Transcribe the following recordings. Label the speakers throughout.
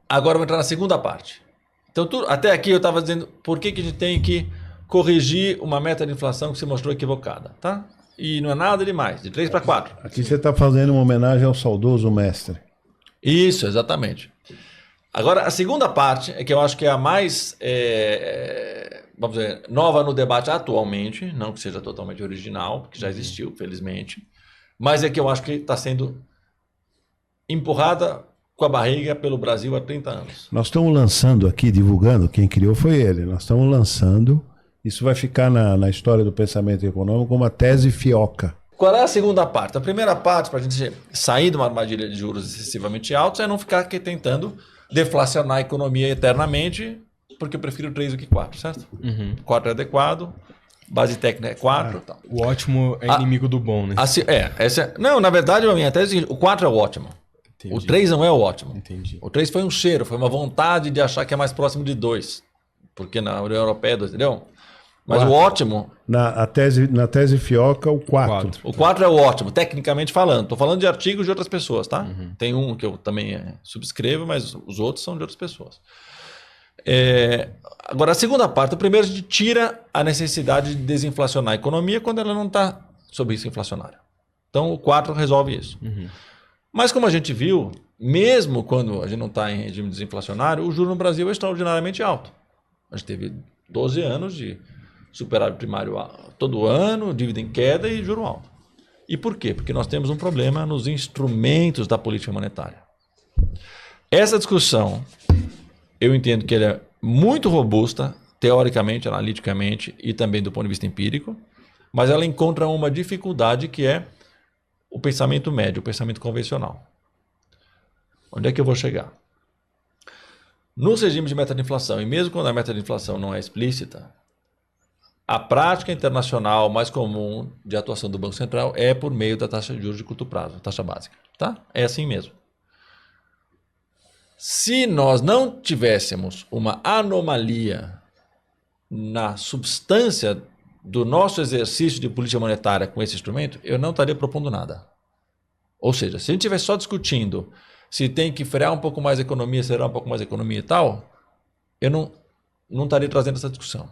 Speaker 1: Agora eu vou entrar na segunda parte. Então, até aqui eu estava dizendo por que a gente tem que corrigir uma meta de inflação que se mostrou equivocada, tá? E não é nada demais, de 3 para 4.
Speaker 2: Aqui você está fazendo uma homenagem ao saudoso mestre.
Speaker 1: Isso, exatamente. Agora, a segunda parte é que eu acho que é a mais, vamos dizer, nova no debate atualmente, não que seja totalmente original, porque já existiu, felizmente, mas é que eu acho que está sendo empurrada com a barriga pelo Brasil há 30 anos.
Speaker 2: Nós estamos lançando aqui, divulgando, quem criou foi ele, nós estamos lançando, isso vai ficar na história do pensamento econômico como uma tese fioca.
Speaker 1: Qual é a segunda parte? A primeira parte, para a gente sair de uma armadilha de juros excessivamente altos, é não ficar aqui tentando deflacionar a economia eternamente, porque eu prefiro 3 do que 4, certo? 4 é adequado, base técnica é 4. Tal.
Speaker 3: O ótimo é inimigo do bom, né?
Speaker 1: Não, na verdade, a minha tese é o seguinte, o 4 é o ótimo.
Speaker 3: Entendi.
Speaker 1: O 3 não é o ótimo.
Speaker 3: Entendi.
Speaker 1: O 3 foi um cheiro, foi uma vontade de achar que é mais próximo de 2, porque na União Europeia é 2, entendeu? Mas 4. O ótimo...
Speaker 2: Na tese fioca, o 4.
Speaker 1: O 4 é o ótimo, tecnicamente falando. Estou falando de artigos de outras pessoas, tá? Tem um que eu também subscrevo, mas os outros são de outras pessoas. Agora, a segunda parte, o primeiro a gente tira a necessidade de desinflacionar a economia quando ela não está sob risco inflacionário. Então, o 4 resolve isso. Mas como a gente viu, mesmo quando a gente não está em regime desinflacionário, o juro no Brasil é extraordinariamente alto. A gente teve 12 anos de superávit primário todo ano, dívida em queda e juro alto. E por quê? Porque nós temos um problema nos instrumentos da política monetária. Essa discussão, eu entendo que ela é muito robusta, teoricamente, analiticamente e também do ponto de vista empírico, mas ela encontra uma dificuldade que é o pensamento médio, o pensamento convencional. Onde é que eu vou chegar? Nos regimes de meta de inflação, e mesmo quando a meta de inflação não é explícita, a prática internacional mais comum de atuação do Banco Central é por meio da taxa de juros de curto prazo, taxa básica. Tá? É assim mesmo. Se nós não tivéssemos uma anomalia na substância do nosso exercício de política monetária com esse instrumento, eu não estaria propondo nada. Ou seja, se a gente estiver só discutindo se tem que frear um pouco mais a economia, acelerar um pouco mais a economia e tal, eu não estaria trazendo essa discussão.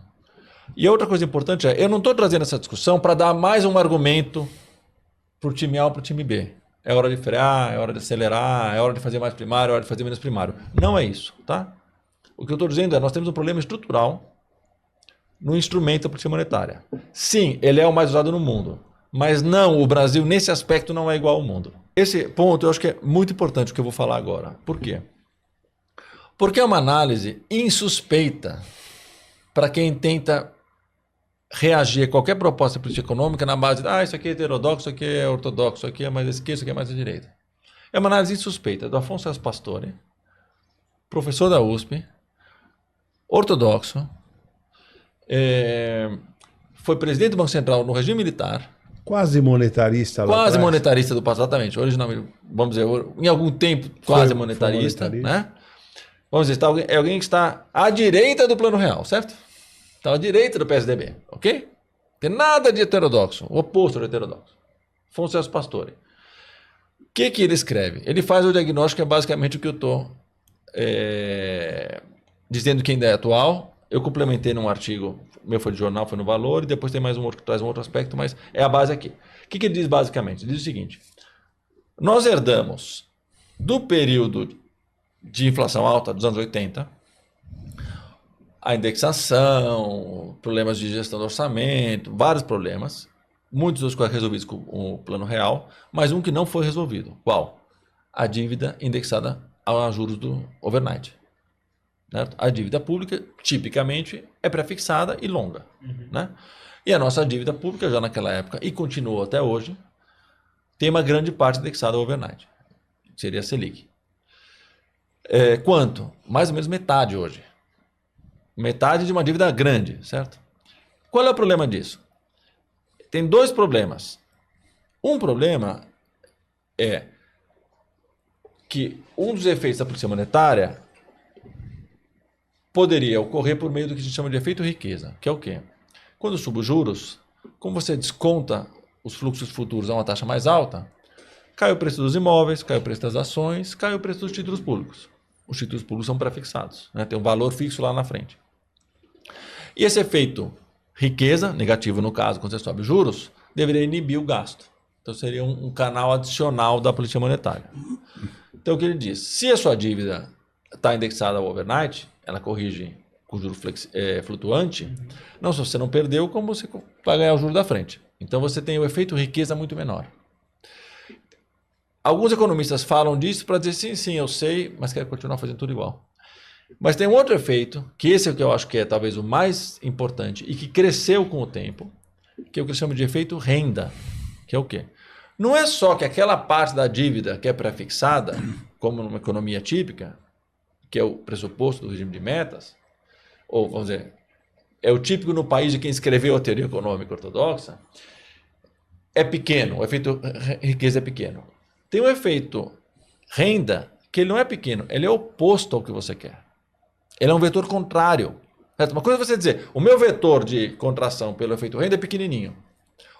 Speaker 1: E outra coisa importante é, eu não estou trazendo essa discussão para dar mais um argumento para o time A ou para o time B. É hora de frear, é hora de acelerar, é hora de fazer mais primário, é hora de fazer menos primário. Não é isso, tá? O que eu estou dizendo é, nós temos um problema estrutural no instrumento da política monetária. Sim, ele é o mais usado no mundo, mas não, o Brasil nesse aspecto não é igual ao mundo. Esse ponto eu acho que é muito importante o que eu vou falar agora. Por quê? Porque é uma análise insuspeita para quem tenta reagir a qualquer proposta de política econômica na base de isso aqui é heterodoxo, isso aqui é ortodoxo, isso aqui é mais à esquerda, isso aqui é mais à direita. É uma análise insuspeita do Afonso Celso Pastore, professor da USP, ortodoxo, foi presidente do Banco Central no regime militar.
Speaker 2: Quase monetarista lá
Speaker 1: Quase
Speaker 2: atrás.
Speaker 1: Monetarista do passado, exatamente. Original, vamos dizer, em algum tempo quase monetarista, né? Vamos dizer, é alguém que está à direita do Plano Real, certo? Está à direita do PSDB, ok? Tem nada de heterodoxo, o oposto do heterodoxo. Afonso Celso Pastore. O que ele escreve? Ele faz o diagnóstico, que é basicamente o que eu estou dizendo que ainda é atual. Eu complementei num artigo, meu foi de jornal, foi no Valor, e depois tem mais um outro que traz um outro aspecto, mas é a base aqui. O que ele diz basicamente? Ele diz o seguinte: nós herdamos do período de inflação alta dos anos 80, a indexação, problemas de gestão do orçamento, vários problemas, muitos dos quais resolvidos com o Plano Real, mas um que não foi resolvido. Qual? A dívida indexada a juros do overnight. Certo? A dívida pública, tipicamente, é prefixada e longa. Né? E a nossa dívida pública, já naquela época, e continua até hoje, tem uma grande parte indexada ao overnight, que seria a Selic. Quanto? Mais ou menos metade hoje. Metade de uma dívida grande, certo? Qual é o problema disso? Tem dois problemas. Um problema é que um dos efeitos da política monetária poderia ocorrer por meio do que a gente chama de efeito riqueza, que é o quê? Quando subo os juros, como você desconta os fluxos futuros a uma taxa mais alta, cai o preço dos imóveis, cai o preço das ações, cai o preço dos títulos públicos. os títulos públicos são prefixados, né? Tem um valor fixo lá na frente. E esse efeito riqueza, negativo no caso, quando você sobe os juros, deveria inibir o gasto. Então seria um canal adicional da política monetária. Então o que ele diz? Se a sua dívida está indexada ao overnight, ela corrige com juro flutuante, não só você não perdeu, como você vai ganhar o juro da frente. Então você tem o efeito riqueza muito menor. Alguns economistas falam disso para dizer sim, eu sei, mas quero continuar fazendo tudo igual. Mas tem um outro efeito, que esse é o que eu acho que é talvez o mais importante e que cresceu com o tempo, que é o que eu chamo de efeito renda, que é o quê? Não é só que aquela parte da dívida que é prefixada, como numa economia típica, que é o pressuposto do regime de metas, ou vamos dizer, é o típico no país de quem escreveu a teoria econômica ortodoxa, é pequeno, o efeito riqueza é pequeno. Tem um efeito renda que ele não é pequeno, ele é oposto ao que você quer. Ele é um vetor contrário. Certo? Uma coisa é você dizer, o meu vetor de contração pelo efeito renda é pequenininho.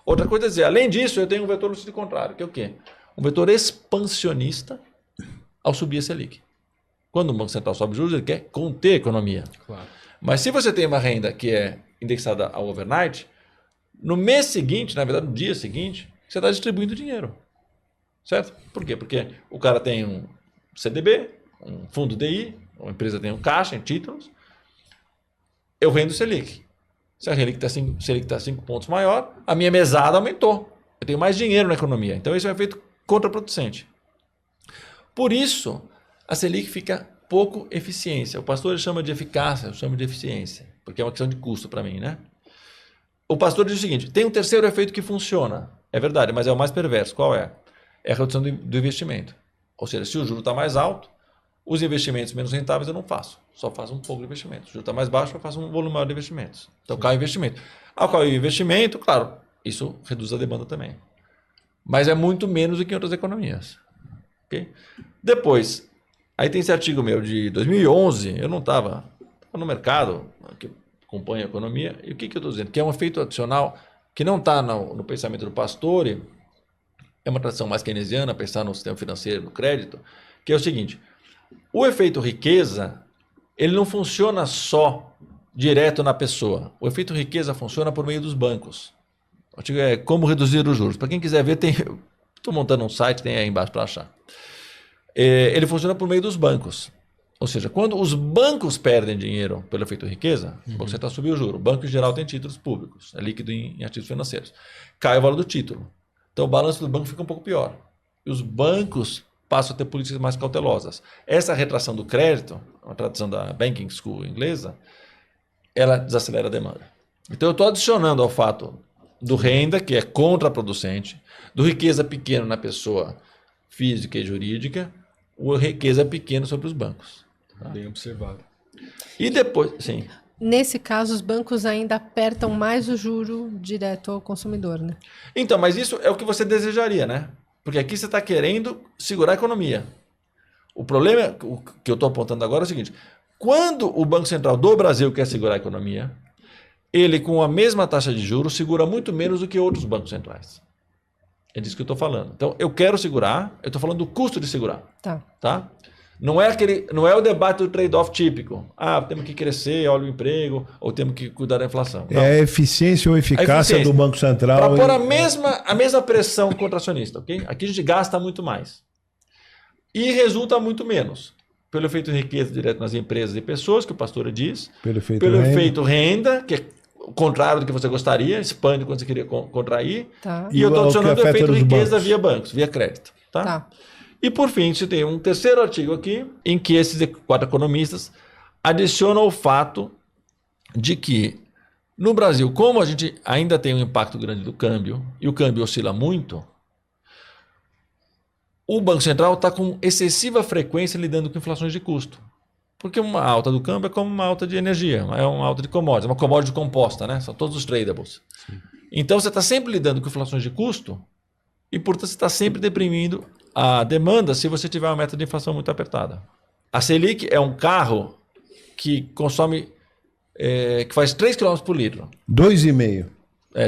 Speaker 1: Outra coisa é dizer, além disso, eu tenho um vetor no sentido contrário, que é o quê? Um vetor expansionista ao subir a Selic. Quando o Banco Central sobe juros, ele quer conter a economia.
Speaker 3: Claro.
Speaker 1: Mas se você tem uma renda que é indexada ao overnight, no mês seguinte, na verdade no dia seguinte, você está distribuindo dinheiro. Certo? Por quê? Porque o cara tem um CDB, um fundo DI, uma empresa tem um caixa em títulos, eu rendo Selic. Se a Selic está 5 pontos maior, a minha mesada aumentou. Eu tenho mais dinheiro na economia. Então, isso é um efeito contraproducente. Por isso, a Selic fica pouco eficiência. O pastor chama de eficácia, eu chamo de eficiência, porque é uma questão de custo para mim, né? O pastor diz o seguinte, tem um terceiro efeito que funciona. É verdade, mas é o mais perverso. Qual é? É a redução do investimento. Ou seja, se o juro está mais alto, os investimentos menos rentáveis eu não faço. Só faço um pouco de investimento. Se o juro está mais baixo, eu faço um volume maior de investimentos. Então, cai o investimento. Ao cair o investimento, claro, isso reduz a demanda também. Mas é muito menos do que em outras economias. Okay? Depois, aí tem esse artigo meu de 2011, eu não estava no mercado, que acompanha a economia, e o que eu estou dizendo? Que é um efeito adicional que não está no pensamento do Pastore, é uma tradição mais keynesiana, pensar no sistema financeiro, no crédito, que é o seguinte, o efeito riqueza, ele não funciona só direto na pessoa. O efeito riqueza funciona por meio dos bancos. O artigo é como reduzir os juros. Para quem quiser ver, estou montando um site, tem aí embaixo para achar. Ele funciona por meio dos bancos. Ou seja, quando os bancos perdem dinheiro pelo efeito riqueza, o Banco Central subiu o juro. O banco em geral tem títulos públicos, é líquido em ativos financeiros. Cai o valor do título. Então o balanço do banco fica um pouco pior. E os bancos passam a ter políticas mais cautelosas. Essa retração do crédito, uma tradução da Banking School inglesa, ela desacelera a demanda. Então eu estou adicionando ao fato do renda, que é contraproducente, do riqueza pequeno na pessoa física e jurídica, o riqueza pequeno sobre os bancos.
Speaker 3: Tá? Bem observado.
Speaker 1: E depois, sim.
Speaker 4: Nesse caso, os bancos ainda apertam mais o juro direto ao consumidor, né?
Speaker 1: Então, mas isso é o que você desejaria, né? Porque aqui você está querendo segurar a economia. O problema, o que eu estou apontando agora é o seguinte, quando o Banco Central do Brasil quer segurar a economia, ele com a mesma taxa de juros segura muito menos do que outros bancos centrais. É disso que eu estou falando. Então, eu quero segurar, eu estou falando do custo de segurar. Tá? Não é o debate do trade-off típico. Temos que crescer, olha o emprego, ou temos que cuidar da inflação. Não.
Speaker 2: É a eficiência ou eficácia do Banco Central.
Speaker 1: Para pôr a mesma pressão contracionista. Okay? Aqui a gente gasta muito mais. E resulta muito menos. Pelo efeito riqueza direto nas empresas e pessoas, que o pastor diz. Pelo efeito renda, que é o contrário do que você gostaria, expande quando você queria contrair.
Speaker 4: Tá.
Speaker 1: E eu estou adicionando o efeito riqueza via bancos, via crédito. Tá? E por fim, você tem um terceiro artigo aqui, em que esses 4 economistas adicionam o fato de que no Brasil, como a gente ainda tem um impacto grande do câmbio, e o câmbio oscila muito, o Banco Central está com excessiva frequência lidando com inflações de custo. Porque uma alta do câmbio é como uma alta de energia, é uma alta de commodities, uma commodity composta, né? São todos os tradables. Sim. Então você está sempre lidando com inflações de custo e, portanto, você está sempre deprimindo a demanda se você tiver uma meta de inflação muito apertada. A Selic é um carro que consome, que faz 3 km por litro.
Speaker 2: 2,5.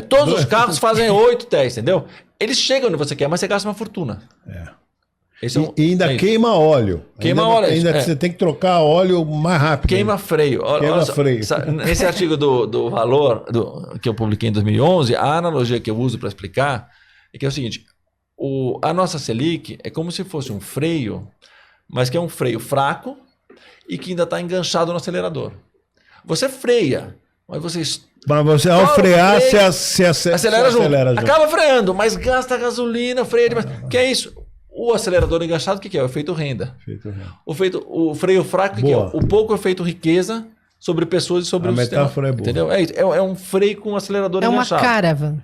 Speaker 1: Todos os carros fazem 8, 10, entendeu? Eles chegam onde você quer, mas você gasta uma fortuna. Esse
Speaker 2: E ainda queima óleo.
Speaker 1: Queima óleo.
Speaker 2: Ainda você tem que trocar óleo mais rápido.
Speaker 1: Queima freio.
Speaker 2: Queima freio.
Speaker 1: Nesse artigo do Valor, que eu publiquei em 2011, a analogia que eu uso para explicar é que é o seguinte, a nossa Selic é como se fosse um freio, mas que é um freio fraco e que ainda está enganchado no acelerador. Você freia, mas você
Speaker 2: ao frear, você
Speaker 1: acelera junto. Acaba freando, mas gasta gasolina, freia demais. Que é isso? O acelerador enganchado, o que é? O efeito renda. O freio fraco, que é o pouco efeito riqueza sobre pessoas e sobre o sistema. A metáfora é boa. Entendeu? É um freio com um acelerador enganchado.
Speaker 4: É uma caravan.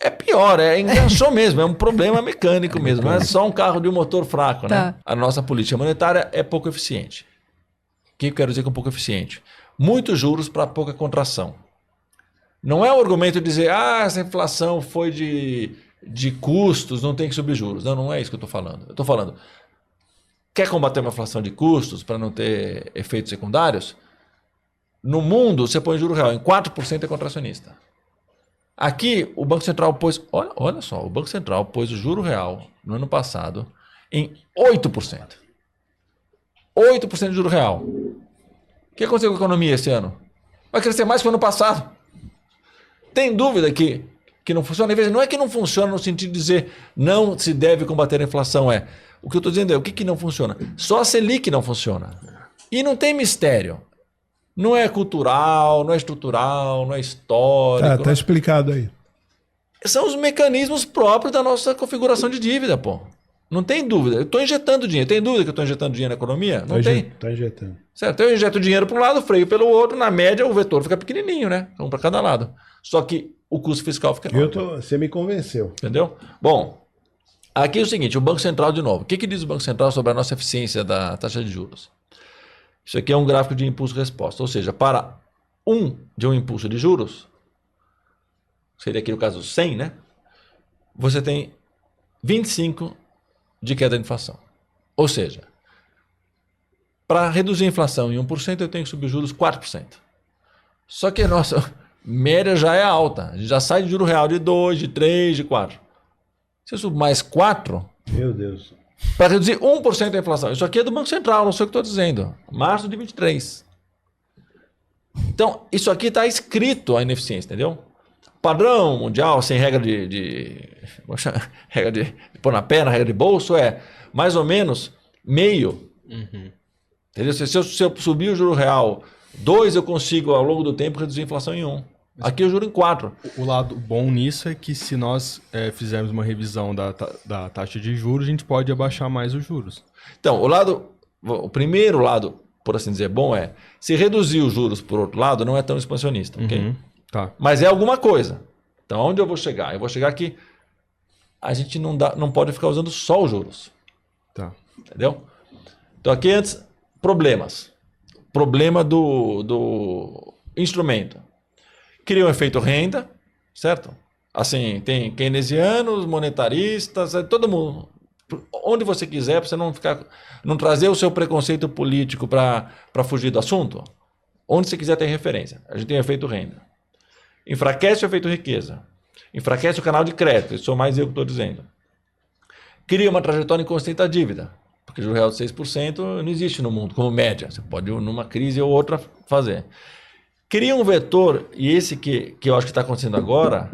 Speaker 1: É pior, enganchou mesmo, é um problema mecânico mesmo. Não é só um carro de um motor fraco, né? A nossa política monetária é pouco eficiente. O que eu quero dizer com pouco eficiente? Muitos juros para pouca contração. Não é o argumento de dizer, essa inflação foi de custos, não tem que subir juros. Não é isso que eu estou falando. Eu estou falando, quer combater uma inflação de custos para não ter efeitos secundários? No mundo, você põe juro real em 4% é contracionista. Aqui, o Banco Central pôs, olha só, o Banco Central pôs o juro real no ano passado em 8%. 8% de juro real. O que aconteceu com a economia esse ano? Vai crescer mais que o ano passado. Tem dúvida que não funciona? Não é que não funciona no sentido de dizer não se deve combater a inflação. O que eu estou dizendo é o que não funciona. Só a Selic não funciona. E não tem mistério. Não é cultural, não é estrutural, não é histórico.
Speaker 2: Tá explicado aí.
Speaker 1: São os mecanismos próprios da nossa configuração de dívida, pô. Não tem dúvida. Eu estou injetando dinheiro. Tem dúvida que eu estou injetando dinheiro na economia? Não tem.
Speaker 2: Está injetando.
Speaker 1: Certo? Eu injeto dinheiro para um lado, freio pelo outro. Na média, o vetor fica pequenininho, né? Um para cada lado. Só que o custo fiscal fica enorme.
Speaker 2: Você me convenceu.
Speaker 1: Entendeu? Bom, aqui é o seguinte, o Banco Central de novo. O que diz o Banco Central sobre a nossa eficiência da taxa de juros? Isso aqui é um gráfico de impulso-resposta. Ou seja, para um impulso de juros, seria aqui no caso 100, né? Você tem 25 de queda de inflação. Ou seja, para reduzir a inflação em 1%, eu tenho que subir os juros 4%. Só que a nossa média já é alta. A gente já sai de juro real de 2, de 3, de 4. Se eu subir mais 4...
Speaker 2: Meu Deus.
Speaker 1: Para reduzir 1% a inflação. Isso aqui é do Banco Central, não sei o que estou dizendo. Março de 23. Então, isso aqui está escrito a ineficiência, entendeu? Padrão mundial, sem regra regra de pôr na perna, regra de bolso, é mais ou menos meio.
Speaker 3: Uhum.
Speaker 1: Entendeu? Se eu subir o juro real 2, eu consigo, ao longo do tempo, reduzir a inflação em 1. Aqui eu juro em 4.
Speaker 3: O lado bom nisso é que se nós fizermos uma revisão da taxa de juros, a gente pode abaixar mais os juros.
Speaker 1: Então, o primeiro lado, por assim dizer, bom é, se reduzir os juros por outro lado, não é tão expansionista, ok?
Speaker 3: Uhum. Tá.
Speaker 1: Mas é alguma coisa. Então, onde eu vou chegar? Eu vou chegar aqui, a gente não pode ficar usando só os juros.
Speaker 3: Tá.
Speaker 1: Entendeu? Então, aqui antes, problemas. Problema do instrumento. Cria um efeito renda, certo? Assim, tem keynesianos, monetaristas, todo mundo. Onde você quiser, para você não trazer o seu preconceito político para fugir do assunto. Onde você quiser tem referência. A gente tem efeito renda. Enfraquece o efeito riqueza. Enfraquece o canal de crédito. Isso sou mais eu que estou dizendo. Cria uma trajetória inconsistente da dívida. Porque o juro real de 6% não existe no mundo como média. Você pode, numa crise ou outra, fazer. Cria um vetor, e esse que eu acho que está acontecendo agora,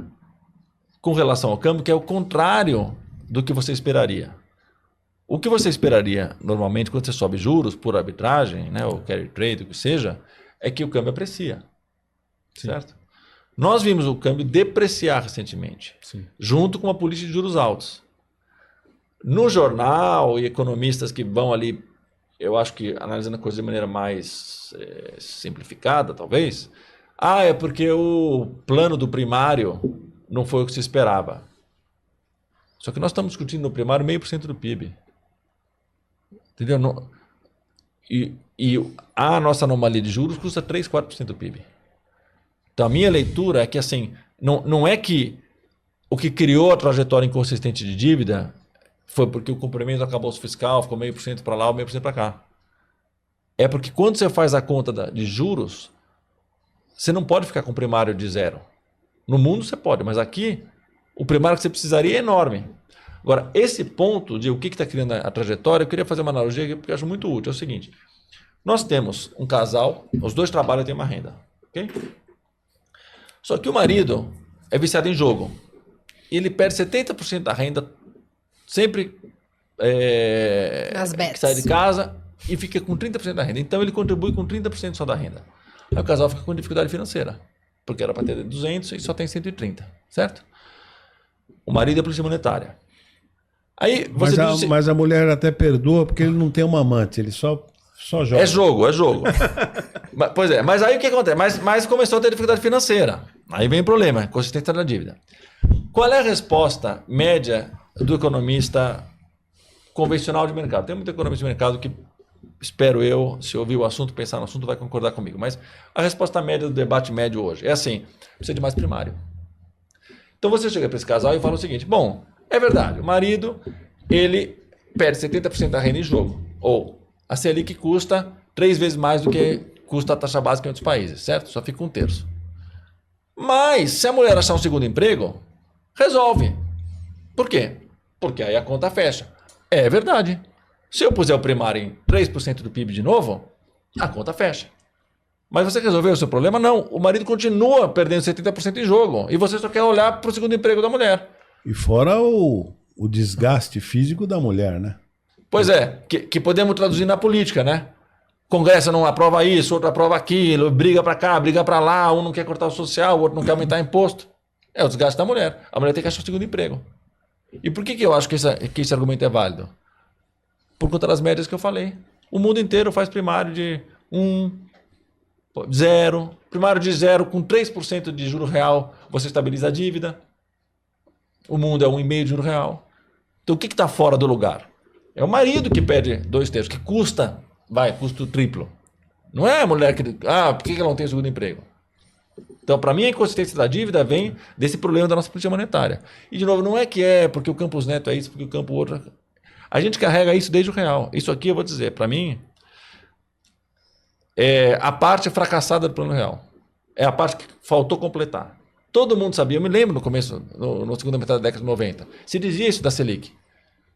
Speaker 1: com relação ao câmbio, que é o contrário do que você esperaria. O que você esperaria, normalmente, quando você sobe juros por arbitragem, né, ou carry trade, o que seja, é que o câmbio aprecia. Sim. Certo? Nós vimos o câmbio depreciar recentemente, sim, junto com uma política de juros altos. No jornal, e economistas que vão ali, eu acho que analisando a coisa de maneira mais simplificada, talvez, é porque o plano do primário não foi o que se esperava. Só que nós estamos discutindo no primário 0,5% do PIB. Entendeu? E a nossa anomalia de juros custa 3, 4% do PIB. Então a minha leitura é que assim, não é que o que criou a trajetória inconsistente de dívida foi porque o cumprimento do arcabouço fiscal ficou 0,5% para lá ou 0,5% para cá. É porque quando você faz a conta de juros, você não pode ficar com o primário de zero. No mundo você pode, mas aqui o primário que você precisaria é enorme. Agora, esse ponto de o que está criando a trajetória, eu queria fazer uma analogia aqui, porque eu acho muito útil. É o seguinte, nós temos um casal, os dois trabalham e têm uma renda. Okay? Só que o marido é viciado em jogo. E ele perde 70% da renda sempre que sai de casa e fica com 30% da renda. Então ele contribui com 30% só da renda. Aí o casal fica com dificuldade financeira, porque era para ter 200 e só tem 130, certo? O marido é polícia monetária. Aí você
Speaker 2: mas a mulher até perdoa porque ele não tem uma amante, ele só joga.
Speaker 1: É jogo. Pois é, mas aí o que acontece? Mas começou a ter dificuldade financeira. Aí vem o problema, consistência da dívida. Qual é a resposta média do economista convencional de mercado? Tem muito economista de mercado que, espero eu, se ouvir o assunto, pensar no assunto, vai concordar comigo. Mas a resposta média do debate médio hoje é assim, precisa de mais primário. Então você chega para esse casal e fala o seguinte, bom, é verdade, o marido, ele perde 70% da renda em jogo. Ou a Selic custa 3 vezes mais do que custa a taxa básica em outros países, certo? Só fica 1/3. Mas, se a mulher achar um segundo emprego, resolve. Por quê? Porque aí a conta fecha. É verdade. Se eu puser o primário em 3% do PIB de novo, a conta fecha. Mas você resolveu o seu problema? Não. O marido continua perdendo 70% em jogo. E você só quer olhar para o segundo emprego da mulher.
Speaker 2: E fora o desgaste físico da mulher, né?
Speaker 1: Pois é, que podemos traduzir na política, né? Congresso não aprova isso, outro aprova aquilo, briga para cá, briga para lá, um não quer cortar o social, o outro não quer aumentar imposto. É o desgaste da mulher. A mulher tem que achar o segundo emprego. E por que eu acho que esse argumento é válido? Por conta das médias que eu falei. O mundo inteiro faz primário de 1, 0. Primário de 0 com 3% de juro real, você estabiliza a dívida. O mundo é 1,5% de juro real. Então o que está fora do lugar? É o marido que perde 2/3, que custa o triplo. Não é a mulher que... por que ela não tem segundo emprego? Então, para mim, a inconsistência da dívida vem desse problema da nossa política monetária. E, de novo, não é que é porque o Campos Neto é isso, porque o Campo outro... A gente carrega isso desde o real. Isso aqui, eu vou dizer, para mim, é a parte fracassada do plano real. É a parte que faltou completar. Todo mundo sabia, eu me lembro no começo, no segunda metade da década de 90, se dizia isso da Selic.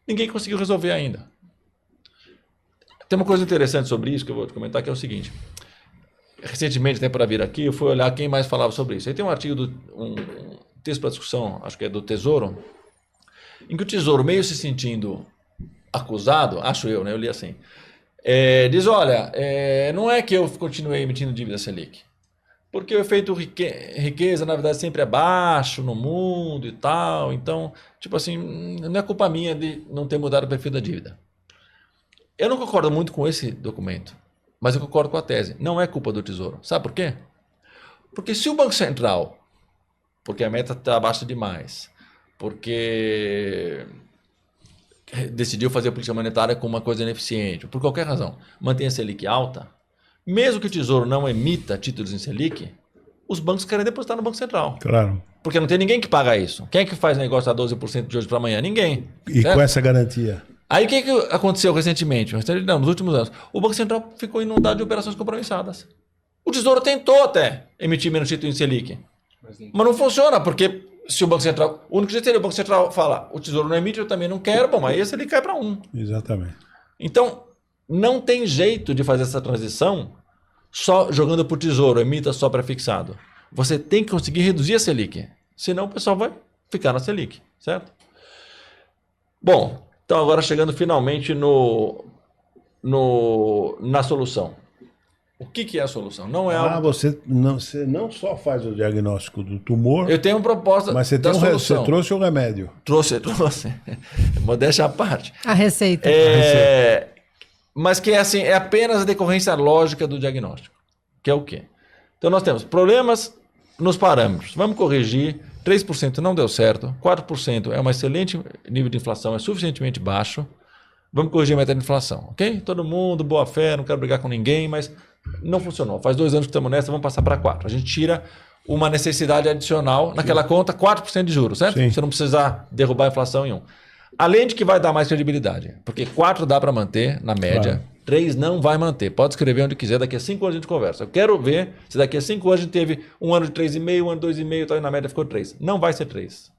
Speaker 1: Ninguém conseguiu resolver ainda. Tem uma coisa interessante sobre isso que eu vou te comentar, que é o seguinte. Recentemente, até para vir aqui, eu fui olhar quem mais falava sobre isso. Aí tem um artigo, um texto para discussão, acho que é do Tesouro, em que o Tesouro, meio se sentindo acusado, acho eu, né? Eu li assim, diz, olha, não é que eu continuei emitindo dívida Selic, porque o efeito riqueza, na verdade, sempre é baixo no mundo e tal, então, tipo assim, não é culpa minha de não ter mudado o perfil da dívida. Eu não concordo muito com esse documento, mas eu concordo com a tese. Não é culpa do Tesouro. Sabe por quê? Porque se o Banco Central, porque a meta está baixa demais, porque decidiu fazer a política monetária com uma coisa ineficiente, por qualquer razão, mantém a Selic alta, mesmo que o Tesouro não emita títulos em Selic, os bancos querem depositar no Banco Central.
Speaker 2: Claro.
Speaker 1: Porque não tem ninguém que paga isso. Quem é que faz negócio a 12% de hoje para amanhã? Ninguém.
Speaker 2: E certo? Com essa garantia?
Speaker 1: Aí o que aconteceu recentemente? Não, nos últimos anos. O Banco Central ficou inundado de operações compromissadas. O Tesouro tentou até emitir menos título em Selic. Mas não funciona, porque se o Banco Central... O único jeito seria o Banco Central falar, o Tesouro não emite, eu também não quero, bom, aí a Selic cai para 1.
Speaker 2: Exatamente.
Speaker 1: Então, não tem jeito de fazer essa transição só jogando para o Tesouro, emita só pré-fixado. Você tem que conseguir reduzir a Selic, senão o pessoal vai ficar na Selic, certo? Bom, então agora chegando finalmente na solução. O que é a solução? Não é algo...
Speaker 2: Você não só faz o diagnóstico do tumor...
Speaker 1: Eu tenho uma proposta
Speaker 2: mas você trouxe o remédio.
Speaker 1: Trouxe. Modéstia à parte.
Speaker 4: A receita.
Speaker 1: Mas que é apenas a decorrência lógica do diagnóstico. Que é o quê? Então nós temos problemas nos parâmetros. Vamos corrigir. 3% não deu certo. 4% é um excelente nível de inflação, é suficientemente baixo. Vamos corrigir a meta de inflação, ok? Todo mundo, boa fé, não quero brigar com ninguém, mas não funcionou. Faz 2 anos que estamos nessa, vamos passar para 4. A gente tira uma necessidade adicional naquela conta, 4% de juros, certo?
Speaker 2: Sim.
Speaker 1: Você não precisar derrubar a inflação em 1. Além de que vai dar mais credibilidade, porque 4 dá para manter na média, claro. 3 não vai manter. Pode escrever onde quiser, daqui a 5 anos a gente conversa. Eu quero ver se daqui a 5 anos a gente teve um ano de 3,5, um ano de 2,5, então na média ficou 3. Não vai ser 3.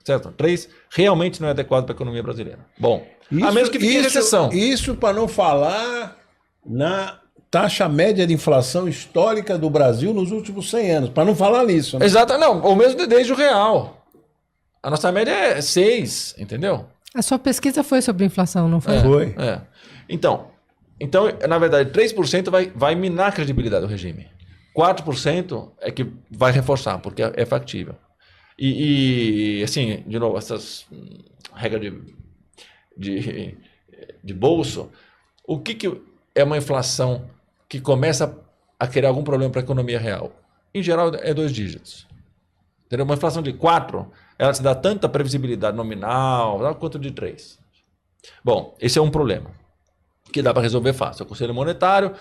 Speaker 1: Certo? 3 realmente não é adequado para a economia brasileira. Bom, a menos que fique em recessão.
Speaker 2: Isso para não falar na taxa média de inflação histórica do Brasil nos últimos 100 anos. Para não falar nisso. Né?
Speaker 1: Exato, não, ou mesmo desde o real. A nossa média é 6, entendeu?
Speaker 4: A sua pesquisa foi sobre inflação, não foi?
Speaker 2: Foi.
Speaker 1: É. Então, na verdade, 3% vai minar a credibilidade do regime. 4% é que vai reforçar, porque é factível. E assim, de novo, essas regras de bolso, o que é uma inflação que começa a criar algum problema para a economia real? Em geral, é 2 dígitos. Entendeu? Uma inflação de 4, ela te dá tanta previsibilidade nominal quanto de 3. Bom, esse é um problema que dá para resolver fácil. O Conselho Monetário,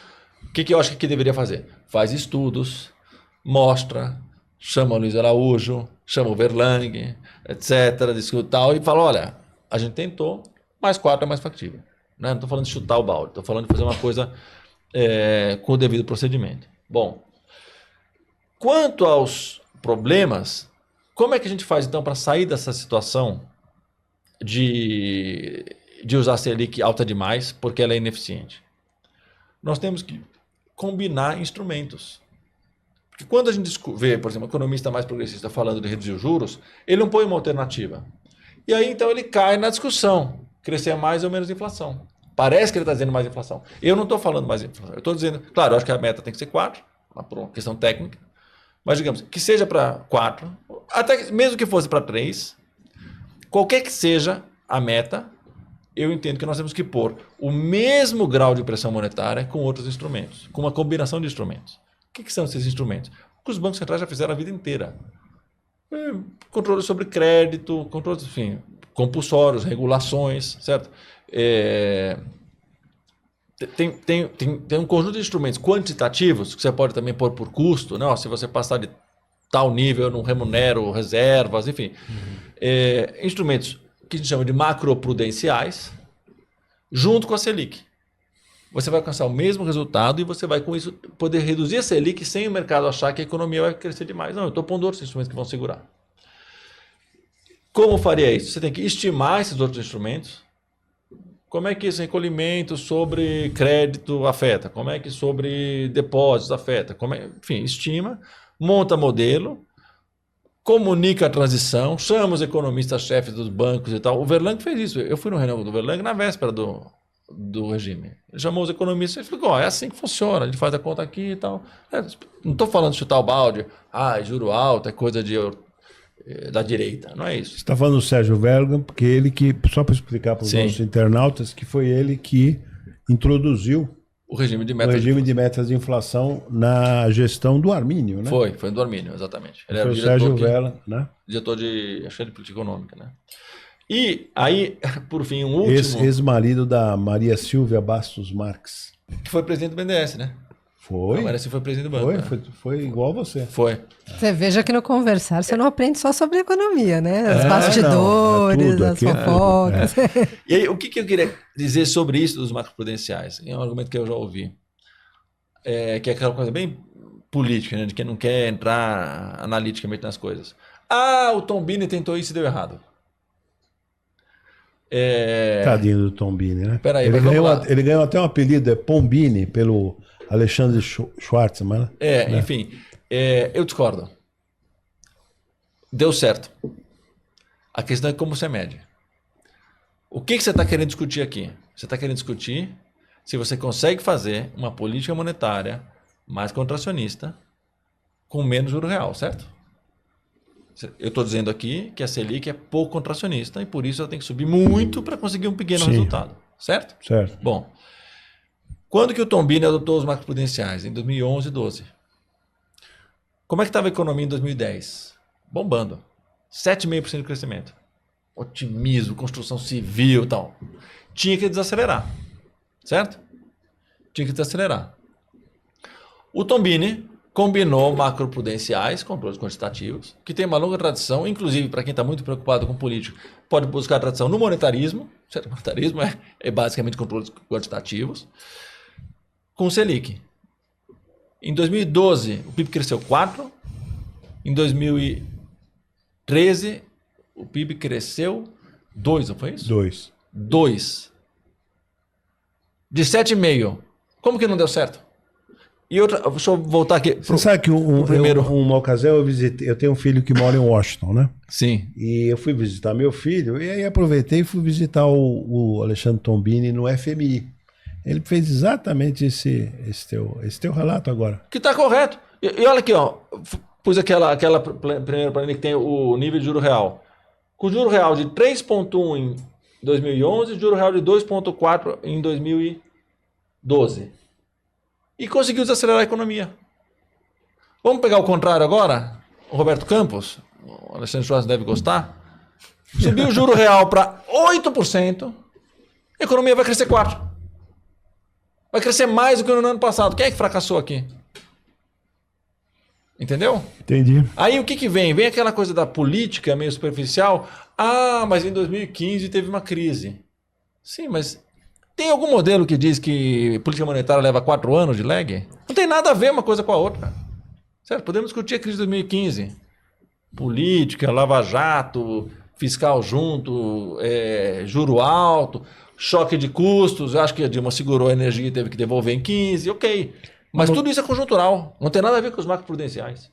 Speaker 1: o que eu acho que deveria fazer? Faz estudos, mostra, chama o Luiz Araújo, chama o Verlang, etc., discute tal, e fala, olha, a gente tentou, mas 4 é mais factível. Né? Não estou falando de chutar o balde, estou falando de fazer uma coisa com o devido procedimento. Bom, quanto aos problemas, como é que a gente faz, então, para sair dessa situação de usar a Selic alta demais, porque ela é ineficiente? Nós temos que combinar instrumentos. Porque quando a gente vê, por exemplo, um economista mais progressista falando de reduzir os juros, ele não põe uma alternativa. E aí, então, ele cai na discussão, crescer mais ou menos inflação. Parece que ele está dizendo mais inflação. Eu não estou falando mais inflação. Eu estou dizendo, claro, eu acho que a meta tem que ser 4, por uma questão técnica, mas digamos, que seja para 4, até mesmo que fosse para 3, qualquer que seja a meta, eu entendo que nós temos que pôr o mesmo grau de pressão monetária com outros instrumentos, com uma combinação de instrumentos. O que são esses instrumentos? O que os bancos centrais já fizeram a vida inteira. Controle sobre crédito, controles, enfim, compulsórios, regulações, certo? Tem um conjunto de instrumentos quantitativos que você pode também pôr por custo, né? Se você passar de tal nível, eu não remunero reservas, enfim. Instrumentos que a gente chama de macroprudenciais, junto com a Selic. Você vai alcançar o mesmo resultado e você vai, com isso, poder reduzir a Selic sem o mercado achar que a economia vai crescer demais. Não, eu estou pondo outros instrumentos que vão segurar. Como faria isso? Você tem que estimar esses outros instrumentos. Como é que esse recolhimento sobre crédito afeta? Como é que sobre depósitos afeta? Enfim, estima, monta modelo, comunica a transição, chama os economistas-chefes dos bancos e tal. O Verlang fez isso. Eu fui no reunião do Verlang na véspera do regime. Ele chamou os economistas e explicou, é assim que funciona, a gente faz a conta aqui e tal. Não estou falando de chutar o balde, juro alto, é coisa da direita, não é isso.
Speaker 2: Você está falando do Sérgio Verlang, porque ele que, só para explicar para os nossos internautas, que foi ele que introduziu
Speaker 1: o regime de
Speaker 2: metas de inflação na gestão do Armínio, né?
Speaker 1: Foi do Armínio, exatamente. Ele era
Speaker 2: o Sérgio Verlang, né?
Speaker 1: Diretor de política econômica, né? E aí, por fim, um último...
Speaker 2: Ex-marido da Maria Silvia Bastos Marques.
Speaker 1: Que foi presidente do BNDES, né?
Speaker 2: Foi.
Speaker 1: A Maria Silvia foi presidente do banco.
Speaker 2: Foi igual você.
Speaker 1: Foi.
Speaker 4: Você veja que no conversar você não aprende só sobre economia, né? Os bastidores, as fofocas.
Speaker 1: E aí, o que eu queria dizer sobre isso dos macroprudenciais? É um argumento que eu já ouvi. Que é aquela coisa bem política, né? De quem não quer entrar analiticamente nas coisas. O Tombini tentou isso e deu errado.
Speaker 2: Tadinho do Tombini, né?
Speaker 1: Peraí,
Speaker 2: ele ganhou até um apelido, Pombini, pelo Alexandre Schwartzman. Né?
Speaker 1: Enfim, eu discordo. Deu certo. A questão é como você mede. O que você está querendo discutir aqui? Você está querendo discutir se você consegue fazer uma política monetária mais contracionista com menos juro real, certo? Eu estou dizendo aqui que a Selic é pouco contracionista e por isso ela tem que subir muito para conseguir um pequeno resultado, certo?
Speaker 2: Certo.
Speaker 1: Bom, quando que o Tombini adotou os macroprudenciais? Em 2011 e 12. Como é que estava a economia em 2010? Bombando. 7,5% de crescimento. Otimismo, construção civil e tal. Tinha que desacelerar, certo? Tinha que desacelerar. O Tombini combinou macroprudenciais, controles quantitativos, que tem uma longa tradição, inclusive para quem está muito preocupado com política, pode buscar tradição no monetarismo, certo? O monetarismo é basicamente controles quantitativos, com Selic. Em 2012, o PIB cresceu 4%, em 2013, o PIB cresceu 2, não foi isso?
Speaker 2: 2.
Speaker 1: 2. De 7,5. Como que não deu certo? E outra, deixa eu voltar aqui.
Speaker 2: Você sabe que uma ocasião eu visitei, eu tenho um filho que mora em Washington, né?
Speaker 1: Sim.
Speaker 2: E eu fui visitar meu filho, e aí aproveitei e fui visitar o Alexandre Tombini no FMI. Ele fez exatamente esse teu relato agora.
Speaker 1: Que está correto. E olha aqui, ó. Pus aquela primeira planilha que tem o nível de juro real. Com juro real de 3,1 em 2011 e juro real de 2,4 em 2012. E conseguiu desacelerar a economia. Vamos pegar o contrário agora? O Roberto Campos, o Alexandre Schwartz deve gostar. Subiu o juro real para 8%, a economia vai crescer 4%. Vai crescer mais do que no ano passado. Quem é que fracassou aqui? Entendeu?
Speaker 2: Entendi.
Speaker 1: Aí o que vem? Vem aquela coisa da política meio superficial. Ah, mas em 2015 teve uma crise. Sim, mas tem algum modelo que diz que política monetária leva 4 anos de lag? Não tem nada a ver uma coisa com a outra. Certo? Podemos discutir a crise de 2015. Política, lava-jato, fiscal junto, juro alto, choque de custos. Eu acho que a Dilma segurou a energia e teve que devolver em 15. Ok. Mas tudo isso é conjuntural. Não tem nada a ver com os macroprudenciais.